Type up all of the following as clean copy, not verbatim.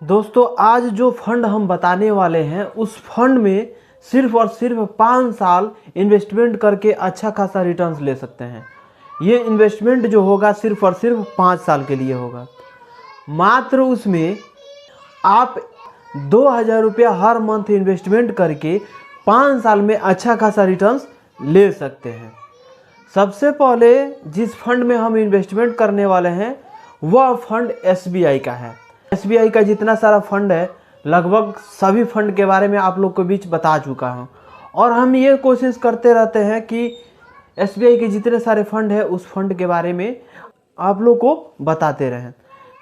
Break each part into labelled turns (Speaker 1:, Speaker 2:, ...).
Speaker 1: दोस्तों आज जो फंड हम बताने वाले हैं उस फंड में सिर्फ और सिर्फ 5 साल इन्वेस्टमेंट करके अच्छा खासा रिटर्न्स ले सकते हैं। ये इन्वेस्टमेंट जो होगा सिर्फ और सिर्फ 5 साल के लिए होगा। मात्र उसमें आप 2000 रुपया हर मंथ इन्वेस्टमेंट करके 5 साल में अच्छा खासा रिटर्न्स ले सकते हैं। सबसे पहले जिस फंड में हम इन्वेस्टमेंट करने वाले हैं वह फंड SBI का है। SBI का जितना सारा फंड है लगभग सभी फंड के बारे में आप लोग को बीच बता चुका हूँ और हम ये कोशिश करते रहते हैं कि SBI के जितने सारे फंड है उस फंड के बारे में आप लोग को बताते रहें।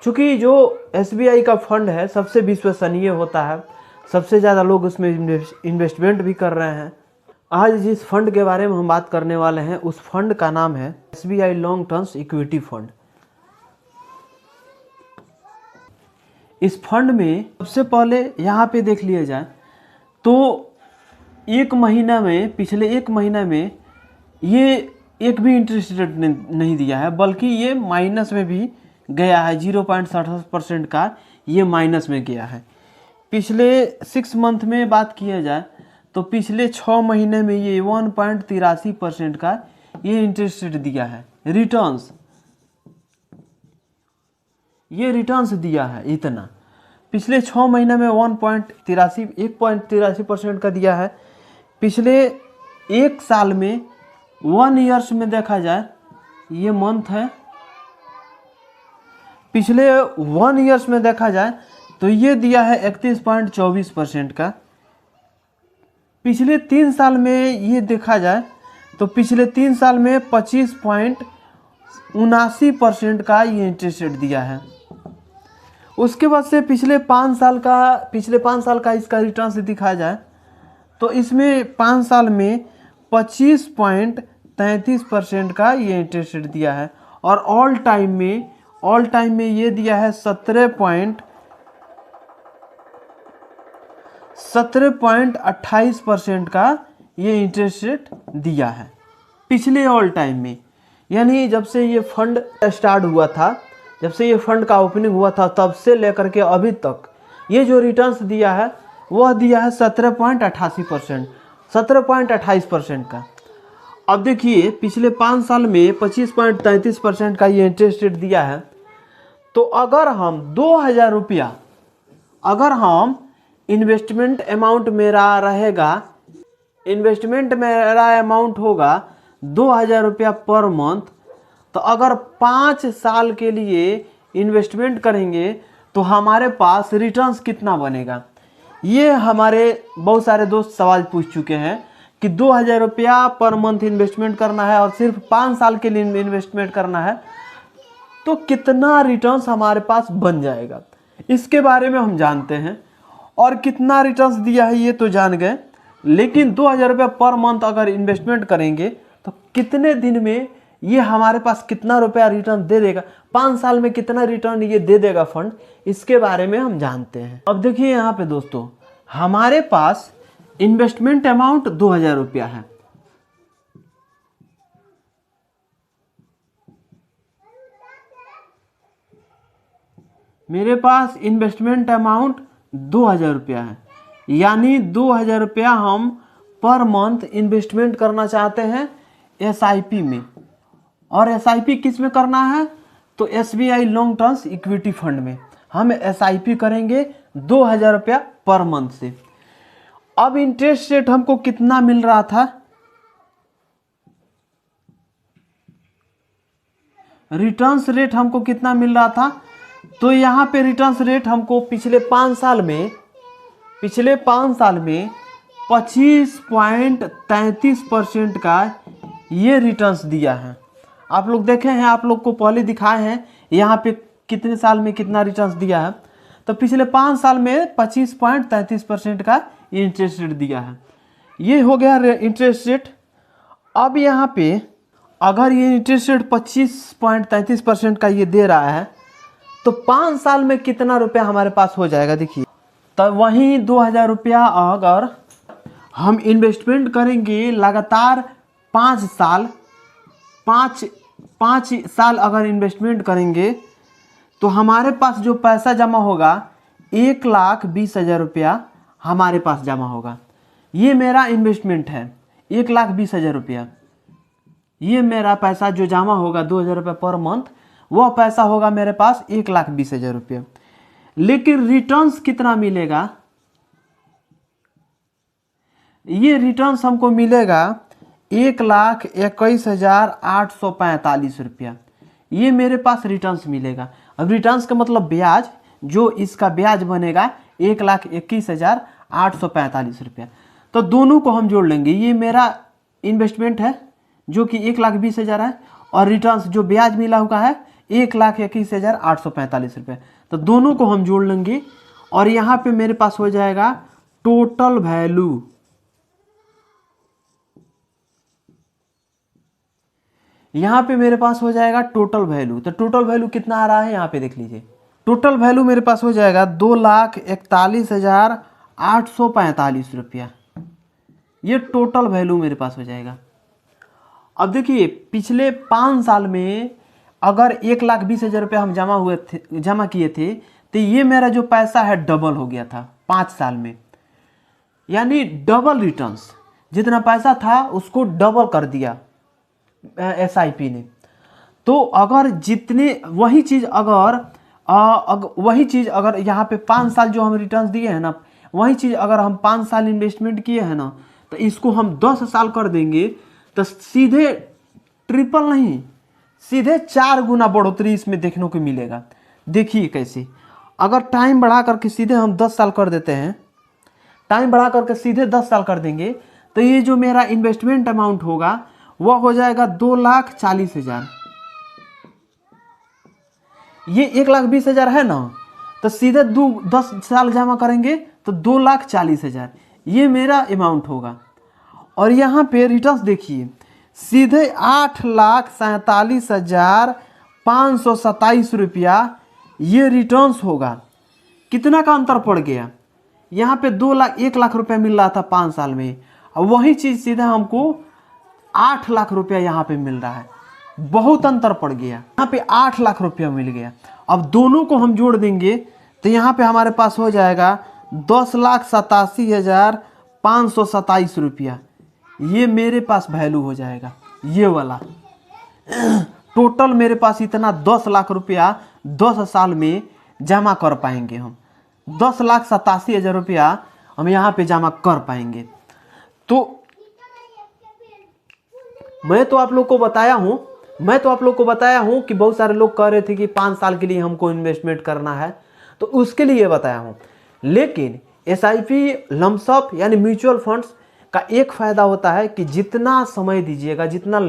Speaker 1: चूँकि जो SBI का फंड है सबसे विश्वसनीय होता है, सबसे ज़्यादा लोग उसमें इन्वेस्टमेंट भी कर रहे हैं। आज जिस फंड के बारे में हम बात करने वाले हैं उस फंड का नाम है SBI long term equity fund. इस फंड में सबसे पहले यहाँ पे देख लिया जाए तो एक महीना में, पिछले एक महीना में ये एक भी इंटरेस्ट रेट नहीं दिया है, बल्कि ये माइनस में भी गया है। 0.67% का ये माइनस में गया है। पिछले 6 मंथ में बात किया जाए तो पिछले 6 महीने में ये 1.83% का ये इंटरेस्ट रेट दिया है। ये रिटर्न्स दिया है इतना। पिछले 6 महीने में 1.83% का दिया है। पिछले एक साल में 1 ईयर्स में देखा जाए, ये मंथ है, पिछले 1 ईयर्स में देखा जाए तो ये दिया है 31.24% का। पिछले 3 साल में ये देखा जाए तो पिछले 3 साल में 25.79% का ये इंटरेस्ट रेट दिया है। उसके बाद से पिछले 5 साल का इसका रिटर्न्स दिखा जाए तो इसमें 5 साल में 25.33% का ये इंटरेस्ट रेट दिया है और ऑल टाइम में ये दिया है 17.28% का ये इंटरेस्ट रेट दिया है पिछले ऑल टाइम में। यानी जब से ये फंड स्टार्ट हुआ था, जब से ये फंड का ओपनिंग हुआ था तब से लेकर के अभी तक ये जो रिटर्न्स दिया है वह दिया है 17.28% का। अब देखिए पिछले 5 साल में 25.33% का ये इंटरेस्ट रेट दिया है। तो अगर हम 2000 रुपया, अगर हम इन्वेस्टमेंट अमाउंट मेरा अमाउंट होगा 2000 रुपया पर मंथ, तो अगर 5 साल के लिए इन्वेस्टमेंट करेंगे तो हमारे पास रिटर्न्स कितना बनेगा। ये हमारे बहुत सारे दोस्त सवाल पूछ चुके हैं कि 2000 रुपया पर मंथ इन्वेस्टमेंट करना है और सिर्फ 5 साल के लिए इन्वेस्टमेंट करना है तो कितना रिटर्न्स हमारे पास बन जाएगा। इसके बारे में हम जानते हैं और कितना रिटर्न्स दिया है ये तो जान गए, लेकिन 2000 रुपया पर मंथ अगर इन्वेस्टमेंट करेंगे तो कितने दिन में ये हमारे पास कितना रुपया रिटर्न दे देगा, 5 साल में कितना रिटर्न ये दे देगा फंड, इसके बारे में हम जानते हैं। अब देखिए यहाँ पे दोस्तों हमारे पास इन्वेस्टमेंट अमाउंट 2000 रुपया है। मेरे पास इन्वेस्टमेंट अमाउंट 2000 रुपया है, यानी 2000 रुपया हम पर मंथ इन्वेस्टमेंट करना चाहते हैं SIP में। और SIP किस में करना है तो SBI long term equity fund में हम SIP करेंगे 2000 रुपया पर मंथ से। अब इंटरेस्ट रेट हमको कितना मिल रहा था, रिटर्न्स रेट हमको कितना मिल रहा था, तो यहाँ पे रिटर्न्स रेट हमको पिछले 5 साल में 25.33% का ये रिटर्न्स दिया है। आप लोग देखे हैं, आप लोग को पहले दिखाए हैं यहाँ पे कितने साल में कितना रिटर्न्स दिया है। तो पिछले 5 साल में 25.33% का ये इंटरेस्ट रेट दिया है। ये हो गया इंटरेस्ट रेट। अब यहाँ पे अगर ये इंटरेस्ट रेट 25.33% का ये दे रहा है तो 5 साल में कितना रुपया हमारे पास हो जाएगा देखिए। तो वहीं 2000 रुपया अगर हम इन्वेस्टमेंट करेंगे लगातार 5 साल अगर इन्वेस्टमेंट करेंगे तो हमारे पास जो पैसा जमा होगा 1,20,000 रुपया हमारे पास जमा होगा। ये मेरा इन्वेस्टमेंट है 1,20,000 रुपया। ये मेरा पैसा जो जमा होगा 2,000 रुपये पर मंथ, वह पैसा होगा मेरे पास 1,20,000 रुपये। लेकिन रिटर्न्स कितना मिलेगा? ये रिटर्न्स हमको मिलेगा 1,21,845 रुपया। ये मेरे पास रिटर्न्स मिलेगा। अब रिटर्न्स का मतलब ब्याज, जो इसका ब्याज बनेगा 1,21,845 रुपया। तो दोनों को हम जोड़ लेंगे। ये मेरा इन्वेस्टमेंट है जो कि 1,20,000 है, और रिटर्न्स जो ब्याज मिला हुआ है 1,21,845 रुपये। तो दोनों को हम जोड़ लेंगे और यहाँ पे मेरे पास हो जाएगा टोटल वैल्यू। यहाँ पे मेरे पास हो जाएगा टोटल वैल्यू। तो टोटल वैल्यू कितना आ रहा है यहाँ पे देख लीजिए। टोटल वैल्यू मेरे पास हो जाएगा 2,41,845 रुपया। ये टोटल वैल्यू मेरे पास हो जाएगा। अब देखिए पिछले 5 साल में अगर 1,20,000 रुपया हम जमा किए थे, तो ये मेरा जो पैसा है डबल हो गया था 5 साल में। यानी डबल रिटर्न्स, जितना पैसा था उसको डबल कर दिया एसआईपी ने। तो अगर जितने वही चीज़ अगर यहाँ पे 5 साल जो हम रिटर्न्स दिए हैं ना, वही चीज़ अगर हम 5 साल इन्वेस्टमेंट किए हैं ना, तो इसको हम 10 साल कर देंगे तो सीधे ट्रिपल नहीं, सीधे 4 गुना बढ़ोतरी इसमें देखने को मिलेगा। देखिए कैसे, अगर टाइम बढ़ा करके सीधे हम 10 साल कर देते हैं, टाइम बढ़ा करके सीधे 10 साल कर देंगे, तो ये जो मेरा इन्वेस्टमेंट अमाउंट होगा वह हो जाएगा 2,40,000। ये 1,20,000 है ना, तो सीधे 10 साल जमा करेंगे तो 2,40,000 ये मेरा अमाउंट होगा। और यहाँ पे रिटर्न्स देखिए, सीधे 8,47,527 रुपया ये रिटर्न्स होगा। कितना का अंतर पड़ गया? यहाँ पे 1 लाख रुपया मिल रहा था 5 साल में, और वही चीज़ सीधे हमको 8 लाख रुपया यहाँ पे मिल रहा है। बहुत अंतर पड़ गया। यहाँ पे 8 लाख रुपया मिल गया। अब दोनों को हम जोड़ देंगे तो यहाँ पे हमारे पास हो जाएगा 10,87,527 रुपया। ये मेरे पास वैल्यू हो जाएगा, ये वाला। टोटल मेरे पास इतना 10 लाख रुपया 10 साल में जमा कर पाएंगे हम। 10,87,000 रुपया हम यहाँ पे जमा कर पाएंगे। तो मैं तो आप लोग को बताया हूँ कि बहुत सारे लोग कह रहे थे कि 5 साल के लिए हमको इन्वेस्टमेंट करना है, तो उसके लिए बताया हूँ। लेकिन एसआईपी लमसम यानी म्यूचुअल फंड्स का एक फ़ायदा होता है कि जितना समय दीजिएगा, जितना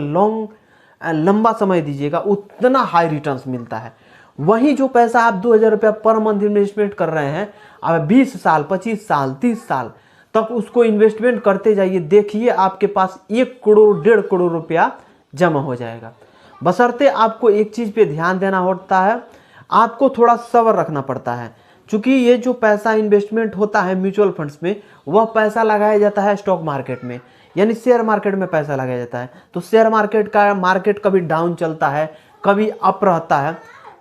Speaker 1: लंबा समय दीजिएगा, उतना हाई रिटर्न्स मिलता है। वहीं जो पैसा आप 2,000 रुपया पर मंथ इन्वेस्टमेंट कर रहे हैं, अब 20 साल 25 साल 30 साल तक उसको इन्वेस्टमेंट करते जाइए, देखिए आपके पास 1 करोड़ 1.5 करोड़ रुपया जमा हो जाएगा। बशर्ते आपको एक चीज़ पे ध्यान देना होता है, आपको थोड़ा सब्र रखना पड़ता है। क्योंकि ये जो पैसा इन्वेस्टमेंट होता है म्यूचुअल फंड्स में, वह पैसा लगाया जाता है स्टॉक मार्केट में, यानी शेयर मार्केट में पैसा लगाया जाता है। तो शेयर मार्केट कभी डाउन चलता है, कभी अप रहता है।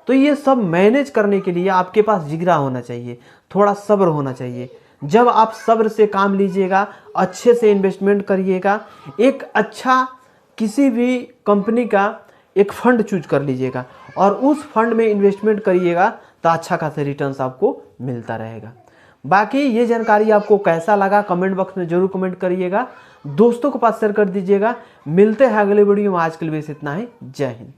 Speaker 1: तो ये सब मैनेज करने के लिए आपके पास जिगरा होना चाहिए, थोड़ा सब्र होना चाहिए। जब आप सब्र से काम लीजिएगा, अच्छे से इन्वेस्टमेंट करिएगा, एक अच्छा किसी भी कंपनी का एक फंड चूज कर लीजिएगा और उस फंड में इन्वेस्टमेंट करिएगा, तो अच्छा खासा रिटर्न्स आपको मिलता रहेगा। बाकी ये जानकारी आपको कैसा लगा कमेंट बॉक्स में जरूर कमेंट करिएगा, दोस्तों के पास शेयर कर दीजिएगा। मिलते हैं अगले वीडियो में। आज के लिए बस इतना ही। जय हिंद।